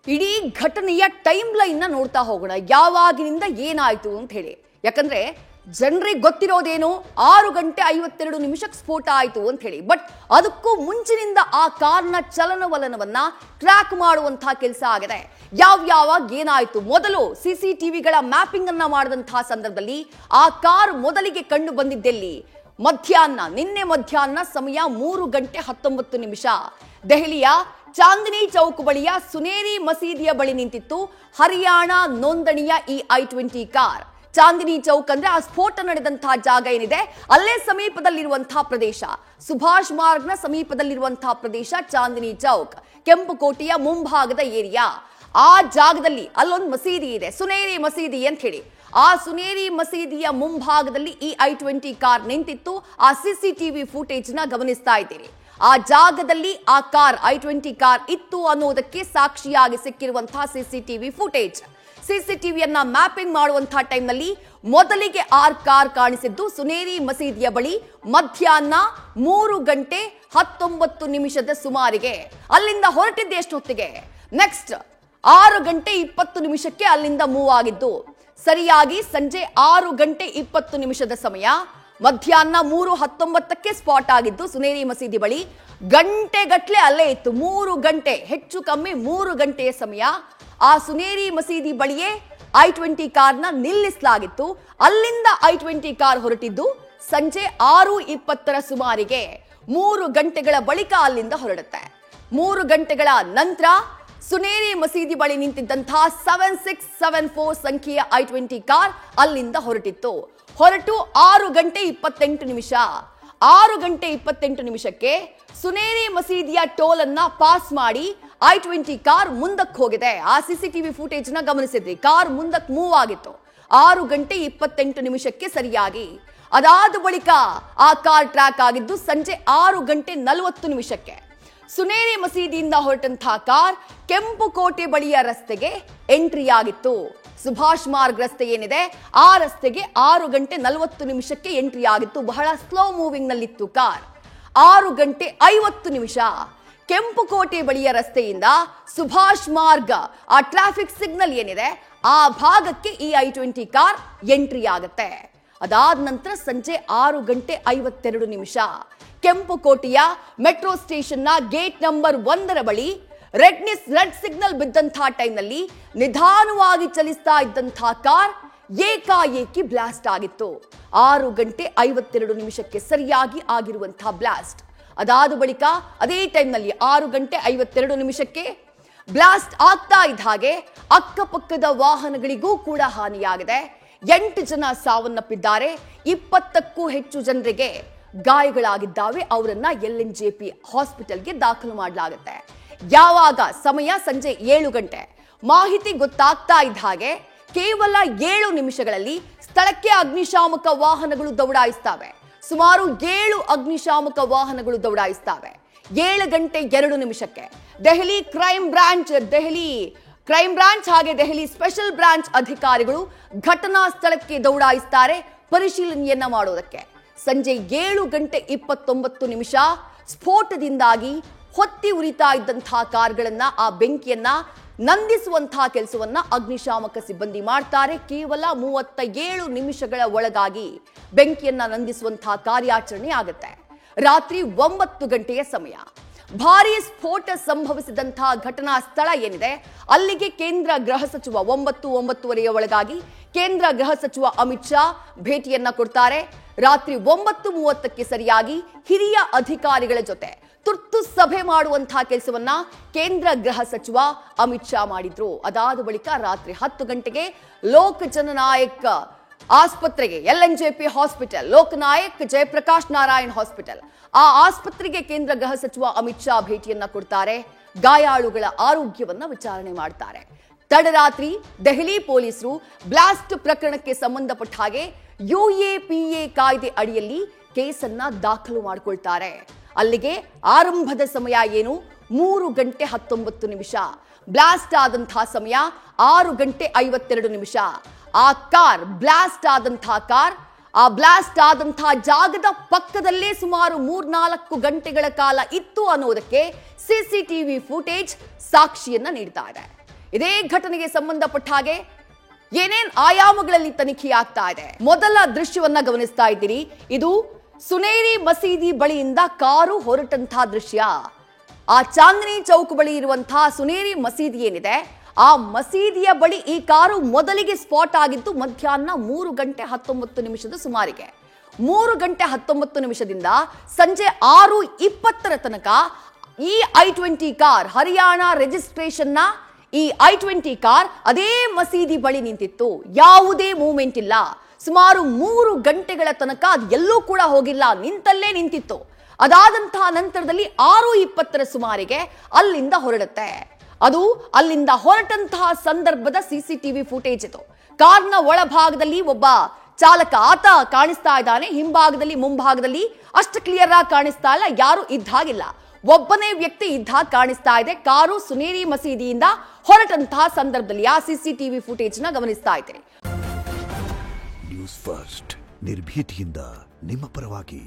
ಇಡೀ ಘಟನೆಯ time line ನೋಡ್ತಾ ಹೋಗೋಣ. ಯಾವಾಗಿನಿಂದ ಏನಾಯ್ತು ಅಂತ ಹೇಳಿ. ಯಾಕಂದ್ರೆ ಜನರಿಗೆ ಗೊತ್ತಿರೋದೇನು 6:52 ಸ್ಫೋಟ ಆಯ್ತು ಅಂತ ಹೇಳಿ. ಬಟ್ ಅದಕ್ಕೂ ಮುಂಚಿನಿಂದ ಆ ಕಾರ್ನ ಚಲನವಲನವನ್ನ ಟ್ರ್ಯಾಕ್ ಮಾಡುವಂತಹ ಕೆಲಸ ಆಗಿದೆ. ಯಾವಾಗ ಏನಾಯ್ತು, ಮೊದಲು ಸಿಸಿಟಿವಿಗಳ ಮ್ಯಾಪಿಂಗ್ ಅನ್ನ ಮಾಡಿದಂತಹ ಸಂದರ್ಭದಲ್ಲಿ ಆ ಕಾರ್ ಮೊದಲಿಗೆ ಕಂಡು ಬಂದಿದ್ದೆಲ್ಲಿ? ನಿನ್ನೆ ಮಧ್ಯಾಹ್ನ ಸಮಯ 3:19 ದೆಹಲಿಯ ಚಾಂದಿನಿ ಚೌಕ್ ಬಳಿಯ ಸುನೇರಿ ಮಸೀದಿಯ ಬಳಿ ನಿಂತಿತ್ತು ಹರಿಯಾಣ ನೋಂದಣಿಯ ಈ i20 ಕಾರ್. ಚಾಂದಿನಿ ಚೌಕ್ ಅಂದ್ರೆ ಆ ಸ್ಫೋಟ ನಡೆದಂತಹ ಜಾಗ ಏನಿದೆ ಅಲ್ಲೇ ಸಮೀಪದಲ್ಲಿರುವಂತಹ ಪ್ರದೇಶ, ಸುಭಾಷ್ ಮಾರ್ಗ್ನ ಸಮೀಪದಲ್ಲಿರುವಂತಹ ಪ್ರದೇಶ ಚಾಂದಿನಿ ಚೌಕ್, ಕೆಂಪುಕೋಟೆಯ ಮುಂಭಾಗದ ಏರಿಯಾ. ಆ ಜಾಗದಲ್ಲಿ ಅಲ್ಲೊಂದು ಮಸೀದಿ ಇದೆ, ಸುನೇರಿ ಮಸೀದಿ ಅಂತ ಹೇಳಿ. ಆ ಸುನೇರಿ ಮಸೀದಿಯ ಮುಂಭಾಗದಲ್ಲಿ ಈ i20 ಕಾರ್ ನಿಂತಿತ್ತು. ಆ ಸಿಸಿಟಿವಿ ಫುಟೇಜ್ ನ ಗಮನಿಸ್ತಾ ಇದ್ದೀರಿ. ಆ ಜಾಗದಲ್ಲಿ ಆ ಕಾರ್ i20 ಕಾರ್ ಇತ್ತು ಅನ್ನೋದಕ್ಕೆ ಸಾಕ್ಷಿಯಾಗಿ ಸಿಕ್ಕಿರುವಂತಹ ಸಿಸಿಟಿವಿ ಫುಟೇಜ್. ಸಿಸಿಟಿವಿಯನ್ನ ಮ್ಯಾಪಿಂಗ್ ಮಾಡುವಂತಹ ಟೈಮ್ನಲ್ಲಿ ಮೊದಲಿಗೆ ಆ ಕಾರ್ ಕಾಣಿಸಿದ್ದು ಸುನೇರಿ ಮಸೀದಿಯ ಬಳಿ ಮಧ್ಯಾಹ್ನ 3:19 ಸುಮಾರಿಗೆ. ಅಲ್ಲಿಂದ ಹೊರಟಿದ್ದೆ ಎಷ್ಟೊತ್ತಿಗೆ? ನೆಕ್ಸ್ಟ್ 6:20 ಅಲ್ಲಿಂದ ಮೂವ್ ಆಗಿದ್ದು. ಸರಿಯಾಗಿ ಸಂಜೆ 6:20 ಸಮಯ, ಮಧ್ಯಾಹ್ನ 3:19 ಸ್ಪಾಟ್ ಆಗಿದ್ದು ಸುನೇರಿ ಮಸೀದಿ ಬಳಿ. ಗಂಟೆಗಟ್ಲೆ ಅಲ್ಲೇ ಇತ್ತು, 3 ಗಂಟೆ, ಹೆಚ್ಚು ಕಮ್ಮಿ 3 ಗಂಟೆಯ ಸಮಯ ಆ ಸುನೇರಿ ಮಸೀದಿ ಬಳಿಯೇ i20 ಕಾರ್ನ ನಿಲ್ಲಿಸಲಾಗಿತ್ತು. ಅಲ್ಲಿಂದ i20 ಕಾರ್ ಹೊರಟಿದ್ದು ಸಂಜೆ 6:20 ಸುಮಾರಿಗೆ. 3 ಗಂಟೆಗಳ ಬಳಿಕ ಅಲ್ಲಿಂದ ಹೊರಡುತ್ತೆ. 3 ಗಂಟೆಗಳ ನಂತರ ಸುನೇರಿ ಮಸೀದಿ ಬಳಿ ನಿಂತಿದ್ದಂತಹ 7674 ಸಂಖ್ಯೆಯ i20 ಕಾರ್ ಅಲ್ಲಿಂದ ಹೊರಟಿತ್ತು. ಹೊರಟು 6:28 6:28 ಸುನೇರಿ ಮಸೀದಿಯ ಟೋಲ್ ಅನ್ನ ಪಾಸ್ ಮಾಡಿ i20 ಕಾರ್ ಮುಂದಕ್ಕೆ ಹೋಗಿದೆ. ಆ ಸಿಸಿಟಿವಿ ಫುಟೇಜ್ ನ ಗಮನಿಸಿದ್ರಿ, ಕಾರ್ ಮುಂದಕ್ಕೆ ಮೂವ್ ಆಗಿತ್ತು 6:28 ಸರಿಯಾಗಿ. ಅದಾದ ಬಳಿಕ ಆ ಕಾರ್ ಟ್ರ್ಯಾಕ್ ಆಗಿದ್ದು ಸಂಜೆ 6:40 ಸುನೇರಿ ಮಸೀದಿಯಿಂದ ಹೊರಟಂತಹ ಕಾರ್ ಕೆಂಪುಕೋಟೆ ಬಳಿಯ ರಸ್ತೆಗೆ ಎಂಟ್ರಿ ಆಗಿತ್ತು. ಸುಭಾಷ್ ಮಾರ್ಗ್ ರಸ್ತೆ ಏನಿದೆ ಆ ರಸ್ತೆಗೆ 6:40 ಎಂಟ್ರಿ ಆಗಿತ್ತು. ಬಹಳ ಸ್ಲೋ ಮೂವಿಂಗ್ ನಲ್ಲಿತ್ತು ಕಾರ್. 6:50 ಕೆಂಪುಕೋಟೆ ಬಳಿಯ ರಸ್ತೆಯಿಂದ ಸುಭಾಷ್ ಮಾರ್ಗ್ ಆ ಟ್ರಾಫಿಕ್ ಸಿಗ್ನಲ್ ಏನಿದೆ ಆ ಭಾಗಕ್ಕೆ ಈ i20 ಕಾರ್ ಎಂಟ್ರಿ ಆಗುತ್ತೆ. ಅದಾದ ನಂತರ ಸಂಜೆ 6:52 ಕೆಂಪುಕೋಟೆಯ ಮೆಟ್ರೋ ಸ್ಟೇಷನ್ ನ ಗೇಟ್ ನಂಬರ್ 1 ಬಳಿ ರೆಡ್ ಸಿಗ್ನಲ್ ಬಿದ್ದಂತಹ ಟೈಮ್ನಲ್ಲಿ ನಿಧಾನವಾಗಿ ಚಲಿಸ್ತಾ ಇದ್ದಂತಹ ಕಾರ್ ಏಕಾಏಕಿ ಬ್ಲಾಸ್ಟ್ ಆಗಿತ್ತು. 6:52 ಸರಿಯಾಗಿ ಆಗಿರುವಂತಹ ಬ್ಲಾಸ್ಟ್. ಅದಾದ ಬಳಿಕ ಅದೇ ಟೈಮ್ನಲ್ಲಿ 6:52 ಬ್ಲಾಸ್ಟ್ ಆಗ್ತಾ ಇದ್ದ ಹಾಗೆ ಅಕ್ಕಪಕ್ಕದ ವಾಹನಗಳಿಗೂ ಕೂಡ ಹಾನಿಯಾಗಿದೆ. 8 ಜನ ಸಾವನ್ನಪ್ಪಿದ್ದಾರೆ, 20ಕ್ಕೂ ಹೆಚ್ಚು ಜನರಿಗೆ ಗಾಯಗಳಾಗಿದ್ದಾವೆ. ಅವರನ್ನ LNJP ಹಾಸ್ಪಿಟಲ್ಗೆ ದಾಖಲು ಮಾಡಲಾಗುತ್ತೆ. ಯಾವಾಗ ಸಮಯ ಸಂಜೆ 7 ಗಂಟೆ. ಮಾಹಿತಿ ಗೊತ್ತಾಗ್ತಾ ಇದ್ದ ಹಾಗೆ ಕೇವಲ 7 ನಿಮಿಷಗಳಲ್ಲಿ ಸ್ಥಳಕ್ಕೆ ಅಗ್ನಿಶಾಮಕ ವಾಹನಗಳು ದೌಡಾಯಿಸ್ತವೆ. ಸುಮಾರು 7 ಅಗ್ನಿಶಾಮಕ ವಾಹನಗಳು ದೌಡಾಯಿಸ್ತವೆ. 7:02 ದೆಹಲಿ ಕ್ರೈಮ್ ಬ್ರಾಂಚ್ ಹಾಗೆ ದೆಹಲಿ ಸ್ಪೆಷಲ್ ಬ್ರಾಂಚ್ ಅಧಿಕಾರಿಗಳು ಘಟನಾ ಸ್ಥಳಕ್ಕೆ ದೌಡಾಯಿಸ್ತಾರೆ ಪರಿಶೀಲನೆಯನ್ನ ಮಾಡೋದಕ್ಕೆ. ಸಂಜೆ 7:29 ಸ್ಫೋಟದಿಂದಾಗಿ ಹೊತ್ತಿ ಉರಿತಾ ಇದ್ದಂತಹ ಕಾರ್ಗಳನ್ನ, ಆ ಬೆಂಕಿಯನ್ನ ನಂದಿಸುವಂತಹ ಕೆಲಸವನ್ನ ಅಗ್ನಿಶಾಮಕ ಸಿಬ್ಬಂದಿ ಮಾಡ್ತಾರೆ. ಕೇವಲ 37 ನಿಮಿಷಗಳ ಒಳಗಾಗಿ ಬೆಂಕಿಯನ್ನ ನಂದಿಸುವಂತಹ ಕಾರ್ಯಾಚರಣೆ ಆಗುತ್ತೆ. ರಾತ್ರಿ 9 ಗಂಟೆಯ ಸಮಯ. ಭಾರೀ ಸ್ಫೋಟ ಸಂಭವಿಸಿದಂತಹ ಘಟನಾ ಸ್ಥಳ ಏನಿದೆ ಅಲ್ಲಿಗೆ ಕೇಂದ್ರ ಗೃಹ ಸಚಿವ 9:09 ಒಳಗಾಗಿ ಕೇಂದ್ರ ಗೃಹ ಸಚಿವ ಅಮಿತ್ ಶಾ ಭೇಟಿಯನ್ನ ಕೊಡ್ತಾರೆ. ರಾತ್ರಿ 9:30 ಸರಿಯಾಗಿ ಹಿರಿಯ ಅಧಿಕಾರಿಗಳ ಜೊತೆ ತುರ್ತು ಸಭೆ ಮಾಡುವಂತಹ ಕೆಲಸವನ್ನ ಕೇಂದ್ರ ಗೃಹ ಸಚಿವ ಅಮಿತ್ ಶಾ ಮಾಡಿದ್ರು. ಅದಾದ ಬಳಿಕ ರಾತ್ರಿ 10 ಗಂಟೆಗೆ ಲೋಕ್ ಜನನಾಯಕ್ ಆಸ್ಪತ್ರೆಗೆ, LNJP hospital, Loknayak Jayaprakash Narayan hospital, ಆ ಆಸ್ಪತ್ರೆಗೆ ಕೇಂದ್ರ ಗೃಹ ಸಚಿವ ಅಮಿತ್ ಶಾ ಭೇಟಿಯನ್ನ ಕೊಡ್ತಾರೆ. ಗಾಯಾಳುಗಳ ಆರೋಗ್ಯವನ್ನ ವಿಚಾರಣೆ ಮಾಡ್ತಾರೆ. ತಡರಾತ್ರಿ ದೆಹಲಿ ಪೊಲೀಸರು ಬ್ಲಾಸ್ಟ್ ಪ್ರಕರಣಕ್ಕೆ ಸಂಬಂಧಪಟ್ಟ ಹಾಗೆ UAPA ಕಾಯ್ದೆ ಅಡಿಯಲ್ಲಿ ಕೇಸನ್ನ ದಾಖಲು ಮಾಡಿಕೊಳ್ತಾರೆ. ಅಲ್ಲಿಗೆ ಆರಂಭದ ಸಮಯ ಏನು? 3:19 ಬ್ಲಾಸ್ಟ್ ಆದಂತಹ ಸಮಯ 6:52. ಆ ಕಾರ್ ಬ್ಲಾಸ್ಟ್ ಆದಂತಹ ಕಾರ್ ಆ ಬ್ಲಾಸ್ಟ್ ಆದಂತಹ ಜಾಗದ ಪಕ್ಕದಲ್ಲೇ ಸುಮಾರು 3-4 ಗಂಟೆಗಳ ಕಾಲ ಇತ್ತು ಅನ್ನೋದಕ್ಕೆ ಸಿಸಿಟಿವಿ ಫುಟೇಜ್ ಸಾಕ್ಷಿಯನ್ನ ನೀಡ್ತಾ ಇದೆ. ಇದೇ ಘಟನೆಗೆ ಸಂಬಂಧಪಟ್ಟ ಹಾಗೆ ಏನೇನ್ ಆಯಾಮಗಳಲ್ಲಿ ತನಿಖೆ ಆಗ್ತಾ ಇದೆ. ಮೊದಲ ದೃಶ್ಯವನ್ನ ಗಮನಿಸ್ತಾ ಇದ್ದೀರಿ. ಇದು ಸುನೇರಿ ಮಸೀದಿ ಬಳಿಯಿಂದ ಕಾರು ಹೊರಟಂತಹ ದೃಶ್ಯ. ಆ ಚಾಂದಿನಿ ಚೌಕ್ ಬಳಿ ಇರುವಂತಹ ಸುನೇರಿ ಮಸೀದಿ ಏನಿದೆ, ಆ ಮಸೀದಿಯ ಬಳಿ ಈ ಕಾರು ಮೊದಲಿಗೆ ಸ್ಪಾಟ್ ಆಗಿದ್ದು ಮಧ್ಯಾಹ್ನ 3:19 ಸುಮಾರಿಗೆ. 3:19 ಸಂಜೆ 6:20 ತನಕ ಈ I-20 ಕಾರ್, ಹರಿಯಾಣ ರಿಜಿಸ್ಟ್ರೇಷನ್ ನ ಈ I-20 ಕಾರ್ ಅದೇ ಮಸೀದಿ ಬಳಿ ನಿಂತಿತ್ತು. ಯಾವುದೇ ಮೂವ್ಮೆಂಟ್ ಇಲ್ಲ. ಸುಮಾರು 3 ಗಂಟೆಗಳ ತನಕ ಅದು ಎಲ್ಲೂ ಕೂಡ ಹೋಗಿಲ್ಲ, ನಿಂತಲ್ಲೇ ನಿಂತಿತ್ತು. ಅದಾದಂತಹ ನಂತರದಲ್ಲಿ 6:20 ಸುಮಾರಿಗೆ ಅಲ್ಲಿಂದ ಹೊರಡುತ್ತೆ. ಅದು ಅಲ್ಲಿಂದ ಹೊರಟಂತಹ ಸಂದರ್ಭದ ಸಿಸಿಟಿವಿ ಫುಟೇಜ್ ಇದು. ಕಾರ್ನ ಒಳಭಾಗದಲ್ಲಿ ಒಬ್ಬ ಚಾಲಕ ಆತ ಕಾಣಿಸ್ತಾ ಇದ್ದಾನೆ. ಹಿಂಭಾಗದಲ್ಲಿ ಮುಂಭಾಗದಲ್ಲಿ ಅಷ್ಟು ಕ್ಲಿಯರ್ ಆಗಿ ಕಾಣಿಸ್ತಾ ಇಲ್ಲ, ಯಾರು ಇದ್ದ ಹಾಗಿಲ್ಲ. ಒಬ್ಬನೇ ವ್ಯಕ್ತಿ ಇದ್ದ ಹಾಗೆ ಕಾಣಿಸ್ತಾ ಇದೆ. ಕಾರು ಸುನೇರಿ ಮಸೀದಿಯಿಂದ ಹೊರಟಂತಹ ಸಂದರ್ಭದಲ್ಲಿ ಆ ಸಿಸಿಟಿವಿ ಫುಟೇಜ್ ನ ಗಮನಿಸ್ತಾ ಇದ್ದೇನೆ. ನ್ಯೂಸ್ ಫಸ್ಟ್, ನಿರ್ಭೀತಿಯಿಂದ ನಿಮ್ಮ ಪರವಾಗಿ.